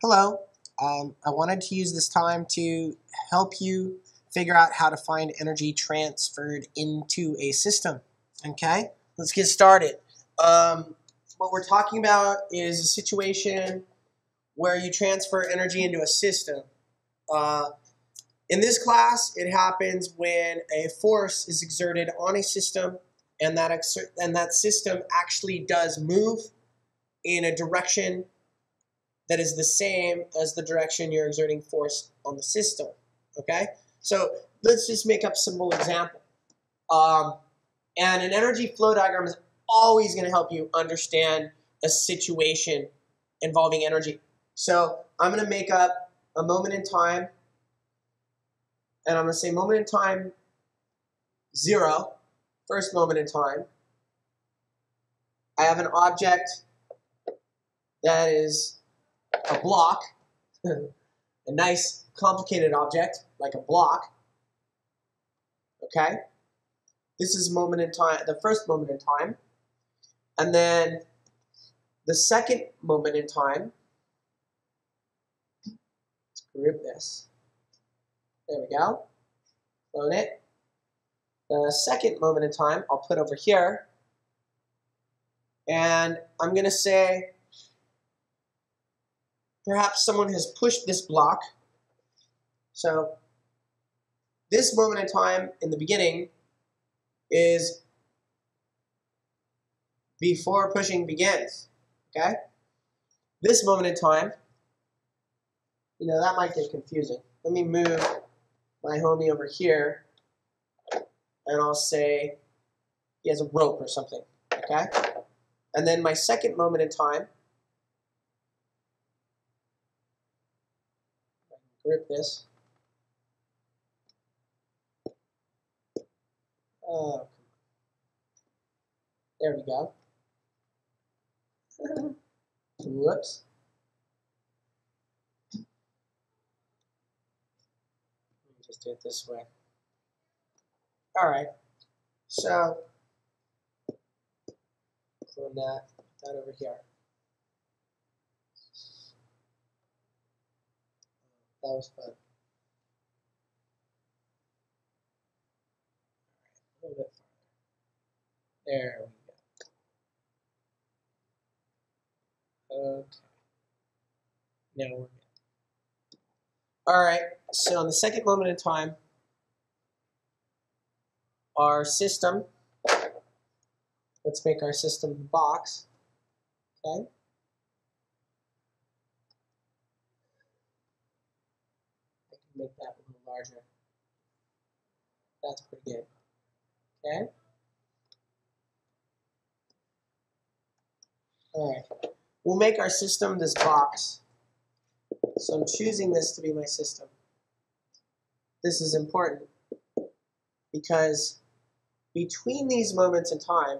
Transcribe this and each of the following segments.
Hello. I wanted to use this time to help you figure out how to find energy transferred into a system. Okay, let's get started. What we're talking about is a situation where you transfer energy into a system. Uh, in this class, it happens when a force is exerted on a system, and that system actually does move in a direction that is the same as the direction you're exerting force on the system. Okay? So let's just make up a simple example. And an energy flow diagram is always going to help you understand a situation involving energy. So I'm going to make up a moment in time, and I'm going to say moment in time 0, first moment in time. I have an object that is a block, a nice complicated object like a block. Okay, this is moment in time, the first moment in time, and then the second moment in time. Let's group this. There we go. Clone it. The second moment in time I'll put over here, and I'm going to say perhaps someone has pushed this block. So this moment in time in the beginning is before pushing begins. Okay? This moment in time, that might get confusing. Let me move my homie over here, and I'll say he has a rope or something. Okay? And then my second moment in time, grip this. Oh, there we go. Whoops. Let me just do it this way. All right. So, clone that, put that over here. That was fun. A little bit farther. There we go. Okay. Now we're good. All right. So on the second moment in time, our system, let's make our system the box. Okay. I can make that a little larger. That's pretty good. Okay. All right. We'll make our system this box. So I'm choosing this to be my system. This is important because between these moments in time,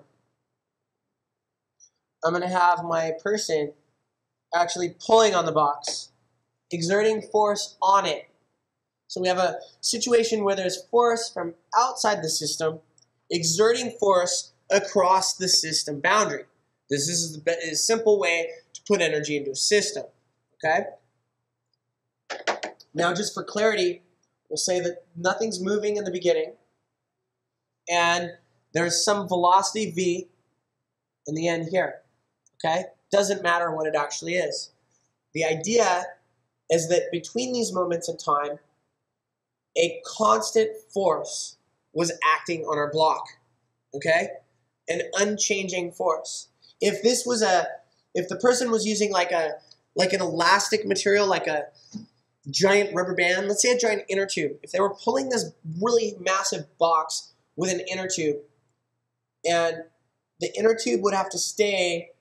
I'm going to have my person actually pulling on the box, exerting force on it. So we have a situation where there's force from outside the system exerting force across the system boundary. This is a simple way to put energy into a system. Okay? Now, just for clarity, we'll say that nothing's moving in the beginning, and there's some velocity v in the end here. Okay? Doesn't matter what it actually is. The idea is that between these moments in time, a constant force was acting on our block. Okay? An unchanging force. If the person was using like an elastic material, like a giant rubber band, let's say a giant inner tube. If they were pulling this really massive box with an inner tube, and the inner tube would have to stay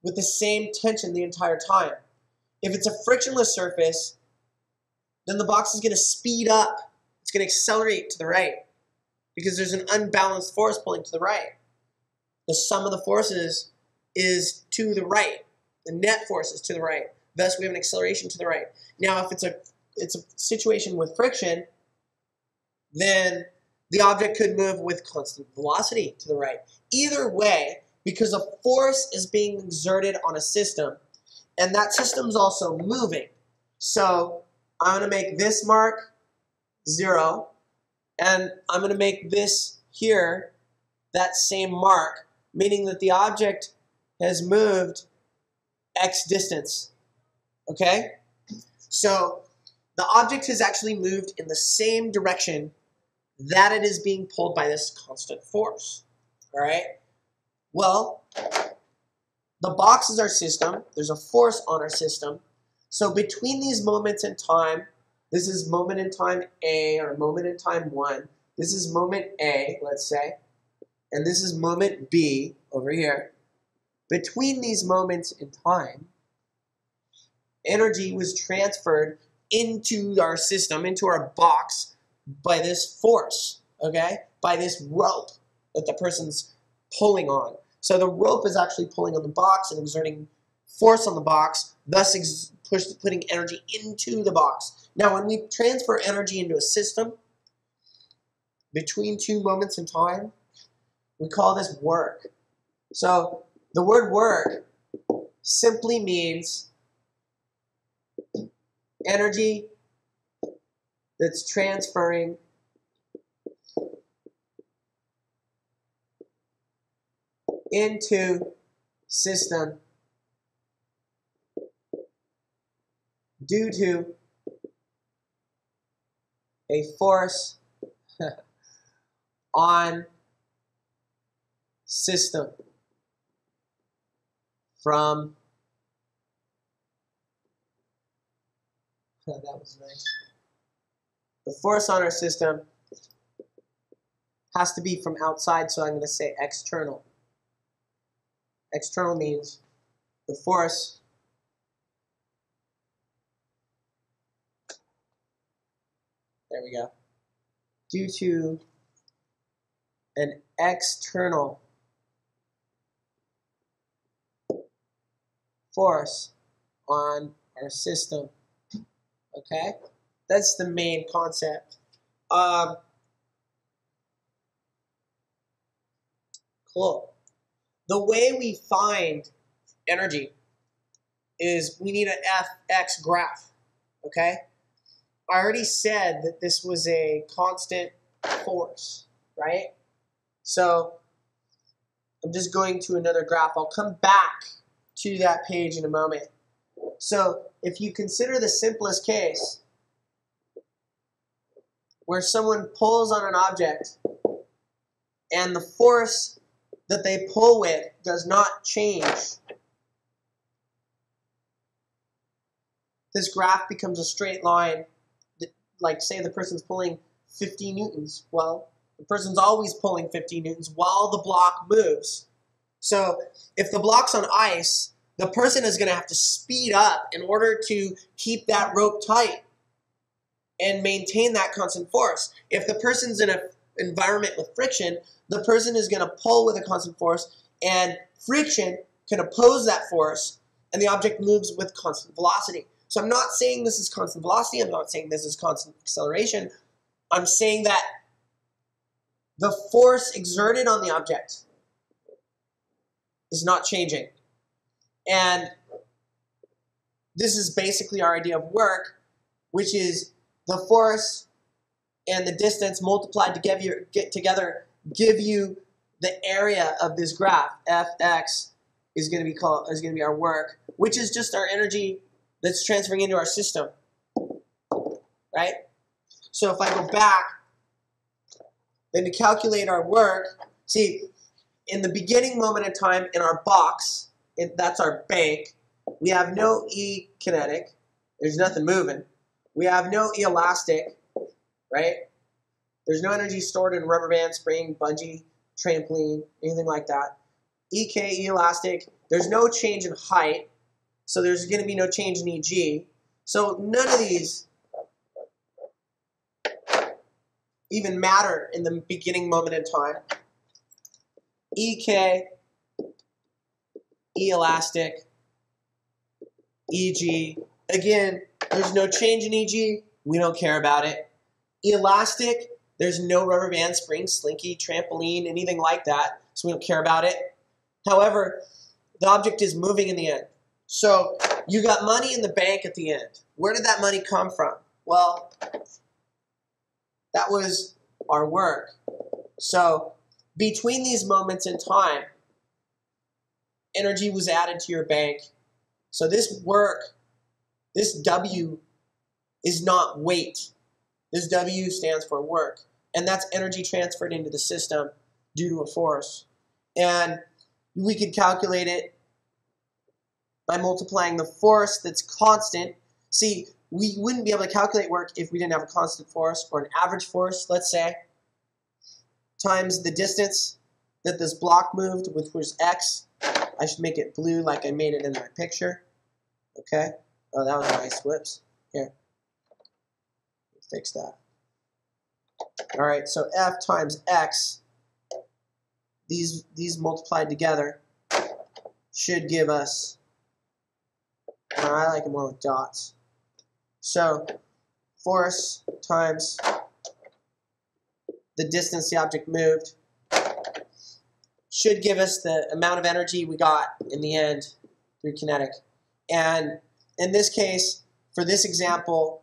with the same tension the entire time. If it's a frictionless surface, then the box is going to speed up. It's going to accelerate to the right because there's an unbalanced force pulling to the right. The sum of the forces is to the right. The net force is to the right. Thus, we have an acceleration to the right. Now, if it's a situation with friction, then the object could move with constant velocity to the right. Either way, because a force is being exerted on a system, and that system's also moving. So I'm going to make this mark 0, and I'm going to make this here that same mark, meaning that the object has moved x distance. Okay? So the object has actually moved in the same direction that it is being pulled by this constant force. All right? Well, the box is our system. There's a force on our system. So between these moments in time, this is moment in time A, or moment in time 1. This is moment A, let's say. And this is moment B over here. Between these moments in time, energy was transferred into our system, into our box, by this force, okay? By this rope that the person's pulling on. So the rope is actually pulling on the box and exerting force on the box, thus putting energy into the box. Now, when we transfer energy into a system between two moments in time, we call this work. So the word work simply means energy that's transferring into system due to a force on system from that was nice. The force on our system has to be from outside, so I'm going to say external. External means the force there we go, due to an external force on our system. Okay? That's the main concept. Cool. The way we find energy is we need an Fx graph. Okay? I already said that this was a constant force, right? So I'm just going to another graph. I'll come back to that page in a moment. So if you consider the simplest case where someone pulls on an object and the force that they pull with does not change, this graph becomes a straight line. Like, say the person's pulling 50 newtons. Well, the person's always pulling 50 newtons while the block moves. So if the block's on ice, the person is going to have to speed up in order to keep that rope tight and maintain that constant force. If the person's in an environment with friction, the person is going to pull with a constant force, and friction can oppose that force, and the object moves with constant velocity. So I'm not saying this is constant velocity. I'm not saying this is constant acceleration. I'm saying that the force exerted on the object is not changing. And this is basically our idea of work, which is the force and the distance multiplied together give you the area of this graph. Fx is going to be our work, which is just our energy that's transferring into our system, right? So if I go back, then to calculate our work, see, in the beginning moment in time in our box, that's our bank, we have no E kinetic, there's nothing moving. We have no E elastic, right? There's no energy stored in rubber band, spring, bungee, trampoline, anything like that. EK, E elastic, there's no change in height, so there's going to be no change in EG. So none of these even matter in the beginning moment in time. EK, E elastic, EG. Again, there's no change in EG. We don't care about it. E elastic, there's no rubber band, spring, slinky, trampoline, anything like that. So we don't care about it. However, the object is moving in the end. So you got money in the bank at the end. Where did that money come from? Well, that was our work. So between these moments in time, energy was added to your bank. So this work, this W is not weight. This W stands for work. And that's energy transferred into the system due to a force. And we could calculate it by multiplying the force that's constant. See, we wouldn't be able to calculate work if we didn't have a constant force or an average force, let's say, times the distance that this block moved, which was x. I should make it blue like I made it in my picture. Okay? Oh, that was nice. Whoops. Here. Fix that. All right, so F times X, these multiplied together should give us, I like it more with dots. So force times the distance the object moved should give us the amount of energy we got in the end through kinetic. And in this case, for this example,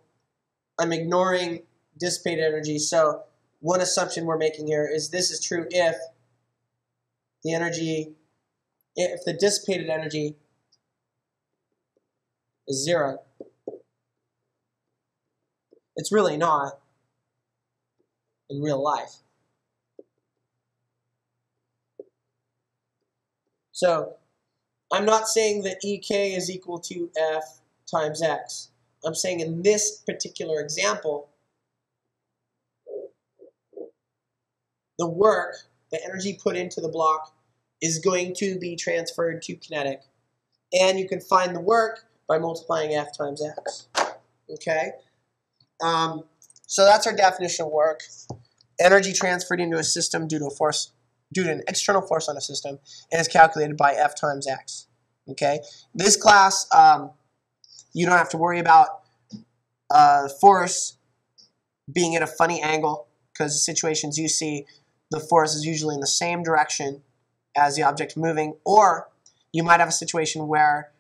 I'm ignoring dissipated energy. So one assumption we're making here is this is true if the dissipated energy is 0. It's really not in real life. So I'm not saying that EK is equal to F times X. I'm saying in this particular example, the work, the energy put into the block, is going to be transferred to kinetic. And you can find the work by multiplying F times X. Okay? So that's our definition of work. Energy transferred into a system due to an external force on a system, and is calculated by F times X. Okay? This class, you don't have to worry about force being at a funny angle, because the situations you see, the force is usually in the same direction as the object moving, or you might have a situation where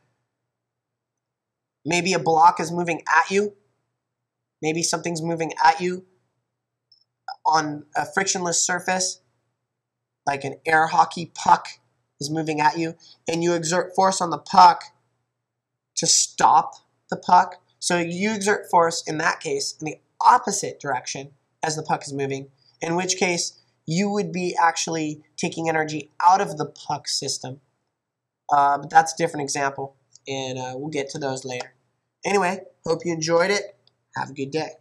maybe a block is moving at you, maybe something's moving at you on a frictionless surface, like an air hockey puck is moving at you, and you exert force on the puck to stop the puck. So you exert force, in that case, in the opposite direction as the puck is moving, in which case you would be actually taking energy out of the puck system. But that's a different example, and we'll get to those later. Anyway, hope you enjoyed it. Have a good day.